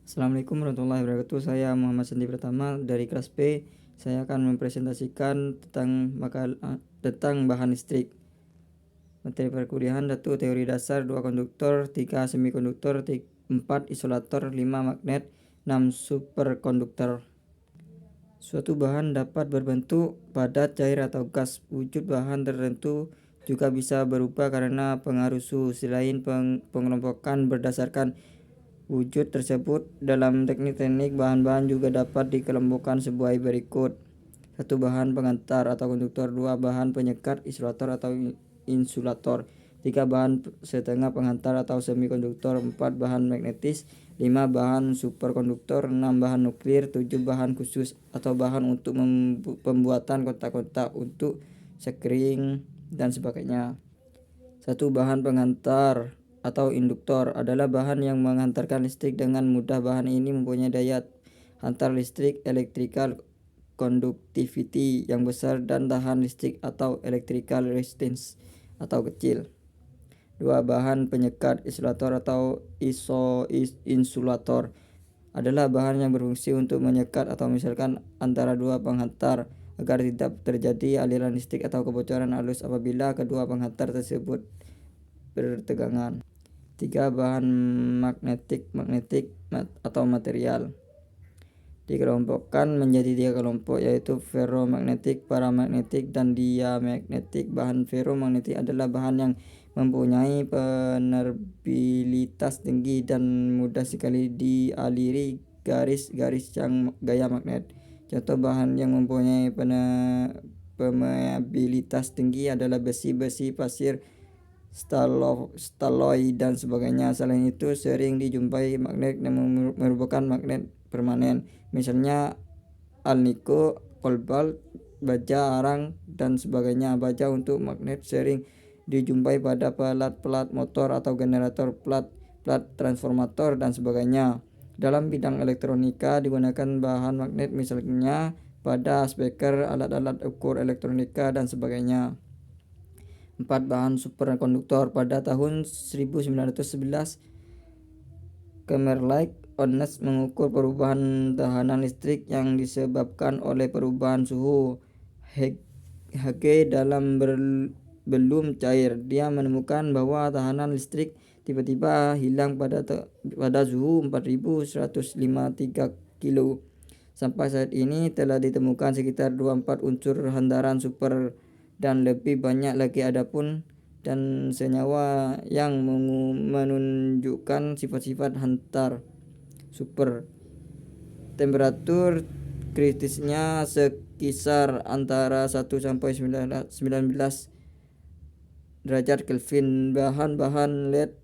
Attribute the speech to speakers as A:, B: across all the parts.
A: Assalamualaikum warahmatullahi wabarakatuh. Saya Muhammad Sandi Pratama dari kelas B. Saya akan mempresentasikan tentang bahan listrik. Materi perkuliahan 1. Teori dasar 2. Konduktor 3. Semikonduktor 4. Isolator 5. Magnet 6. Superkonduktor. Suatu bahan dapat berbentuk padat, cair, atau gas. Wujud bahan tertentu juga bisa berubah karena pengaruh suhu. Selain pengelompokan berdasarkan wujud tersebut, dalam teknik-teknik bahan-bahan juga dapat dikelompokkan sebagai berikut. 1. Bahan pengantar atau konduktor. 2. Bahan penyekat, isolator atau insulator. 3. Bahan setengah pengantar atau semikonduktor. 4. Bahan magnetis. 5. Bahan superkonduktor. 6. Bahan nuklir. 7. Bahan khusus atau bahan untuk pembuatan kotak-kotak untuk sekring dan sebagainya. 1. Bahan pengantar atau induktor adalah bahan yang menghantarkan listrik dengan mudah. Bahan ini mempunyai daya hantar listrik electrical conductivity yang besar dan tahan listrik atau electrical resistance atau kecil. 2. Bahan penyekat isolator atau insulator adalah bahan yang berfungsi untuk menyekat atau misalkan antara dua penghantar agar tidak terjadi aliran listrik atau kebocoran arus apabila kedua penghantar tersebut bertegangan. 3. Bahan magnetik atau material dikelompokkan menjadi 3 kelompok, yaitu ferromagnetik, paramagnetik, dan diamagnetik. Bahan ferromagnetik adalah bahan yang mempunyai penerbabilitas tinggi dan mudah sekali dialiri garis-garis yang gaya magnet. Contoh bahan yang mempunyai permeabilitas tinggi adalah besi, pasir, staloid, dan sebagainya. Selain itu, sering dijumpai magnet yang merupakan magnet permanen, misalnya alnico, kobalt, baja, arang, dan sebagainya. Baja untuk magnet sering dijumpai pada pelat motor atau generator, plat transformator, dan sebagainya. Dalam bidang elektronika digunakan bahan magnet misalnya pada speaker, alat-alat ukur elektronika, dan sebagainya. 4. Bahan superkonduktor. Pada tahun 1911, Kamerlingh Onnes mengukur perubahan tahanan listrik yang disebabkan oleh perubahan suhu Hg dalam belum cair. Dia menemukan bahwa tahanan listrik tiba-tiba hilang pada suhu 4153 kilo. Sampai saat ini telah ditemukan sekitar 24 unsur hantaran super dan lebih banyak lagi adapun dan senyawa yang menunjukkan sifat-sifat hantar super. Temperatur kritisnya sekisar antara 1 sampai 19 derajat Kelvin. Bahan-bahan lead,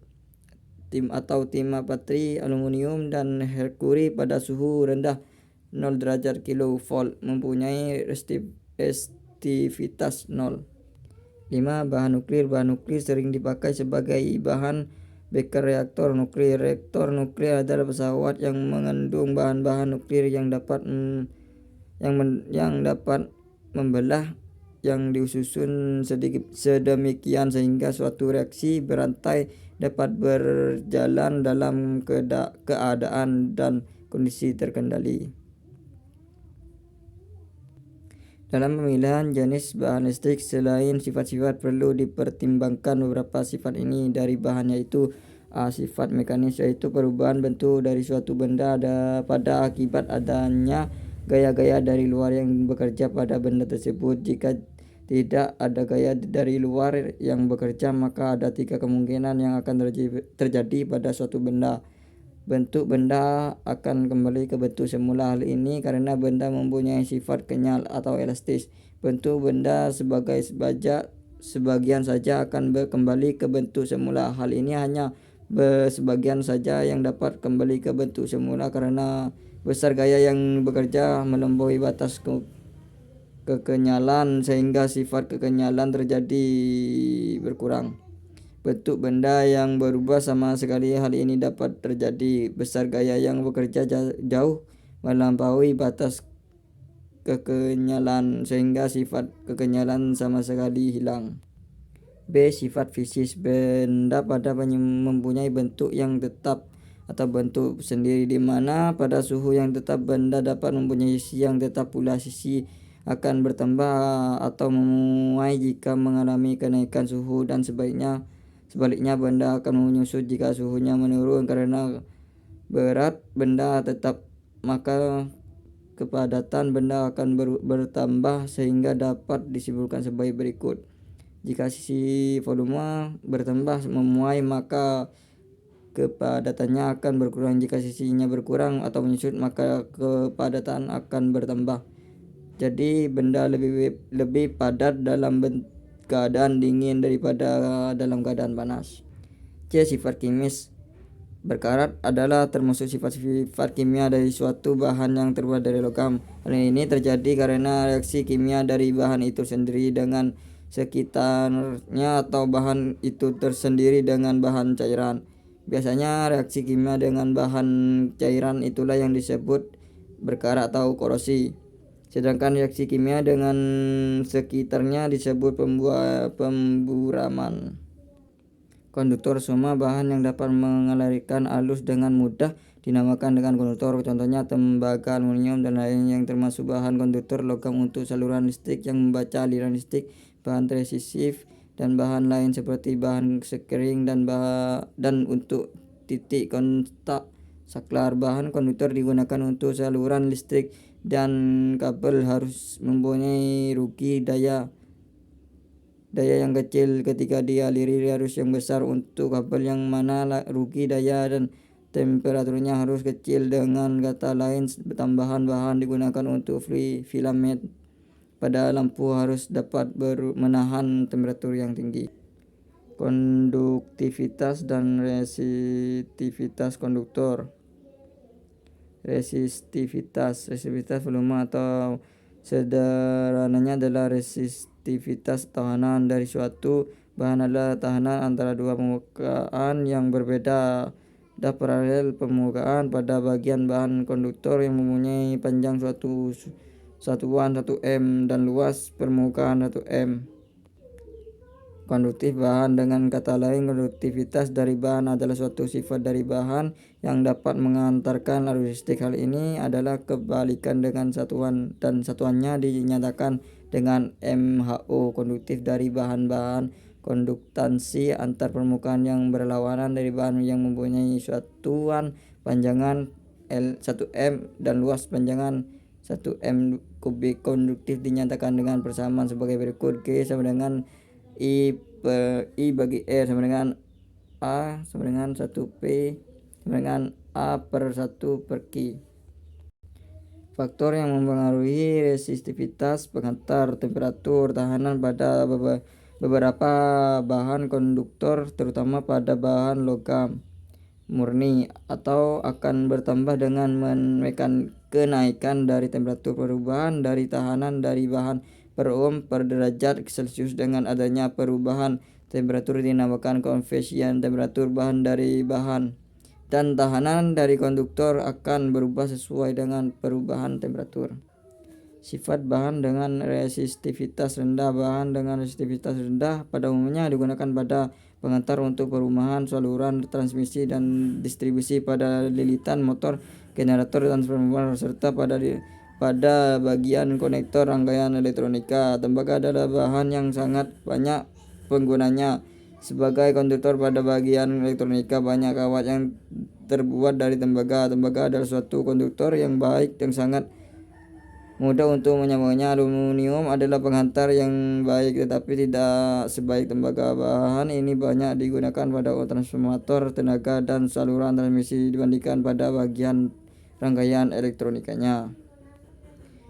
A: timah patri, aluminium, dan merkuri pada suhu rendah 0 derajat kilovolt mempunyai resistivitas 0. 5. Bahan nuklir. Bahan nuklir sering dipakai sebagai bahan bakar reaktor nuklir. Reaktor nuklir adalah pesawat yang mengandung bahan-bahan nuklir yang dapat membelah yang disusun sedemikian sehingga suatu reaksi berantai dapat berjalan dalam keadaan dan kondisi terkendali. Dalam pemilihan jenis bahan listrik, selain sifat-sifat perlu dipertimbangkan beberapa sifat ini dari bahan, yaitu A. Sifat mekanis, yaitu perubahan bentuk dari suatu benda pada akibat adanya gaya-gaya dari luar yang bekerja pada benda tersebut. Jika tidak ada gaya dari luar yang bekerja, maka ada 3 kemungkinan yang akan terjadi pada suatu benda. Bentuk benda akan kembali ke bentuk semula. Hal ini karena benda mempunyai sifat kenyal atau elastis. Bentuk benda sebagai baja sebagian saja akan kembali ke bentuk semula. Hal ini hanya sebagian saja yang dapat kembali ke bentuk semula karena besar gaya yang bekerja melampaui batas kekenyalan sehingga sifat kekenyalan terjadi berkurang. Bentuk benda yang berubah sama sekali. Hal ini dapat terjadi besar gaya yang bekerja jauh melampaui batas kekenyalan sehingga sifat kekenyalan sama sekali hilang. B. Sifat fisis. Benda pada mempunyai bentuk yang tetap atau bentuk sendiri, di mana pada suhu yang tetap benda dapat mempunyai sisi yang tetap pula sisi akan bertambah atau memuai jika mengalami kenaikan suhu, dan sebaliknya benda akan menyusut jika suhunya menurun. Karena berat benda tetap, maka kepadatan benda akan bertambah sehingga dapat disimpulkan sebagai berikut. Jika sisi volume bertambah memuai, maka kepadatannya akan berkurang. Jika sisinya berkurang atau menyusut, maka kepadatan akan bertambah. Jadi benda lebih padat dalam keadaan dingin daripada dalam keadaan panas. C. Sifat kimis. Berkarat adalah termasuk sifat-sifat kimia dari suatu bahan yang terbuat dari logam. Hal ini terjadi karena reaksi kimia dari bahan itu sendiri dengan sekitarnya atau bahan itu tersendiri dengan bahan cairan. Biasanya reaksi kimia dengan bahan cairan itulah yang disebut berkarat atau korosi. Sedangkan reaksi kimia dengan sekitarnya disebut pemburaman. Konduktor. Semua bahan yang dapat mengalirkan arus dengan mudah dinamakan dengan konduktor. Contohnya tembaga, aluminium, dan lain yang termasuk bahan konduktor. Logam untuk saluran listrik yang membaca aliran listrik, bahan resistif, dan bahan lain seperti bahan sekering dan untuk titik kontak saklar. Bahan konduktor digunakan untuk saluran listrik dan kabel harus mempunyai rugi daya yang kecil ketika dialiri arus yang besar. Untuk kabel yang mana rugi daya dan temperaturnya harus kecil. Dengan kata lain, tambahan bahan digunakan untuk filament pada lampu harus dapat menahan temperatur yang tinggi. Konduktivitas dan resistivitas konduktor. Resistivitas volume atau sederhananya adalah resistivitas tahanan dari suatu bahan adalah tahanan antara dua permukaan yang berbeda. Paralel permukaan pada bagian bahan konduktor yang mempunyai panjang suatu satuan 1 m dan luas permukaan 1 m. Konduktif bahan. Dengan kata lain, konduktivitas dari bahan adalah suatu sifat dari bahan yang dapat mengantarkan arus listrik. Hal ini adalah kebalikan dengan satuan, dan satuannya dinyatakan dengan mho. Konduktif dari bahan-bahan konduktansi antar permukaan yang berlawanan dari bahan yang mempunyai satuan panjangan 1 m dan luas panjangan 1 m kubik. Konduktif dinyatakan dengan persamaan sebagai berikut. G sama dengan I bagi R sama dengan A sama dengan 1P sama dengan A per 1 per Q. Faktor yang mempengaruhi resistivitas pengantar temperatur tahanan pada beberapa bahan konduktor, terutama pada bahan logam murni, atau akan bertambah dengan kenaikan dari temperatur. Perubahan dari tahanan dari bahan per ohm per derajat Celcius. Dengan adanya perubahan temperatur dinamakan konversian temperatur bahan dari bahan, dan tahanan dari konduktor akan berubah sesuai dengan perubahan temperatur. Sifat bahan dengan resistivitas rendah. Bahan dengan resistivitas rendah pada umumnya digunakan pada pengantar untuk perumahan, saluran transmisi dan distribusi, pada lilitan motor, generator, transformer, serta pada bagian konektor rangkaian elektronika. Tembaga adalah bahan yang sangat banyak penggunanya sebagai konduktor pada bagian elektronika. Banyak kawat yang terbuat dari tembaga. Tembaga adalah suatu konduktor yang baik yang sangat mudah untuk menyambungnya. Aluminium adalah penghantar yang baik tetapi tidak sebaik tembaga. Bahan ini banyak digunakan pada transformator tenaga dan saluran transmisi dibandingkan pada bagian rangkaian elektronikanya.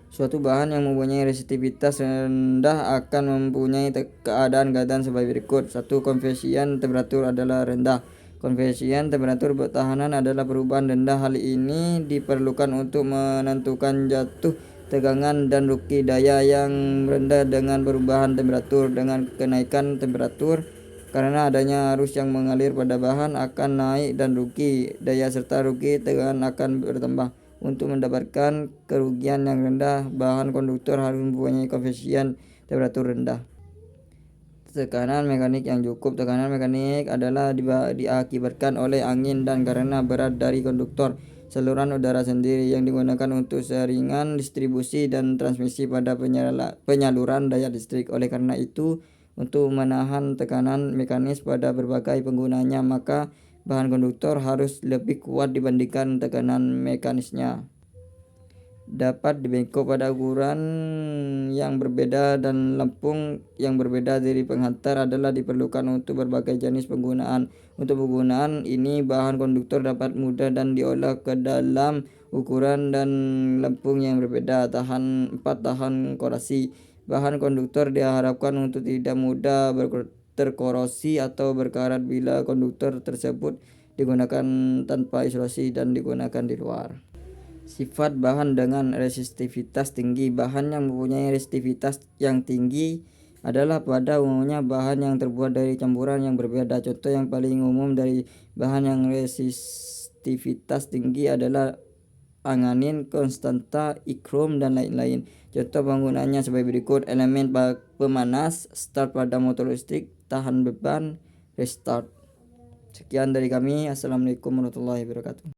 A: Suatu bahan yang mempunyai resistivitas rendah akan mempunyai keadaan sebagai berikut. 1. Konversian temperatur adalah rendah. Konversian temperatur tahanan adalah perubahan rendah. Hal ini diperlukan untuk menentukan jatuh tegangan dan rugi daya yang rendah dengan perubahan temperatur. Dengan kenaikan temperatur, karena adanya arus yang mengalir pada bahan, akan naik dan rugi daya serta rugi tegangan akan bertambah. Untuk mendapatkan kerugian yang rendah, bahan konduktor harus mempunyai konversian temperatur rendah. Tekanan mekanik yang cukup. Tekanan mekanik adalah diakibatkan oleh angin dan karena berat dari konduktor. Saluran udara sendiri yang digunakan untuk jaringan distribusi dan transmisi pada penyaluran daya listrik. Oleh karena itu, untuk menahan tekanan mekanis pada berbagai penggunanya, maka bahan konduktor harus lebih kuat dibandingkan tekanan mekanisnya. Dapat dibengkok pada ukuran yang berbeda dan lempung yang berbeda dari penghantar adalah diperlukan untuk berbagai jenis penggunaan. Untuk penggunaan ini, bahan konduktor dapat mudah dan diolah ke dalam ukuran dan lempung yang berbeda. Tahan korasi. Bahan konduktor diharapkan untuk tidak mudah terkorosi atau berkarat bila konduktor tersebut digunakan tanpa isolasi dan digunakan di luar. Sifat bahan dengan resistivitas tinggi. Bahan yang mempunyai resistivitas yang tinggi adalah pada umumnya bahan yang terbuat dari campuran yang berbeda. Contoh yang paling umum dari bahan yang resistivitas tinggi adalah anganin, konstanta, ikrom, dan lain-lain. Contoh penggunaannya sebagai berikut: elemen pemanas, start pada motor listrik, tahan beban, restart. Sekian dari kami. Assalamualaikum warahmatullahi wabarakatuh.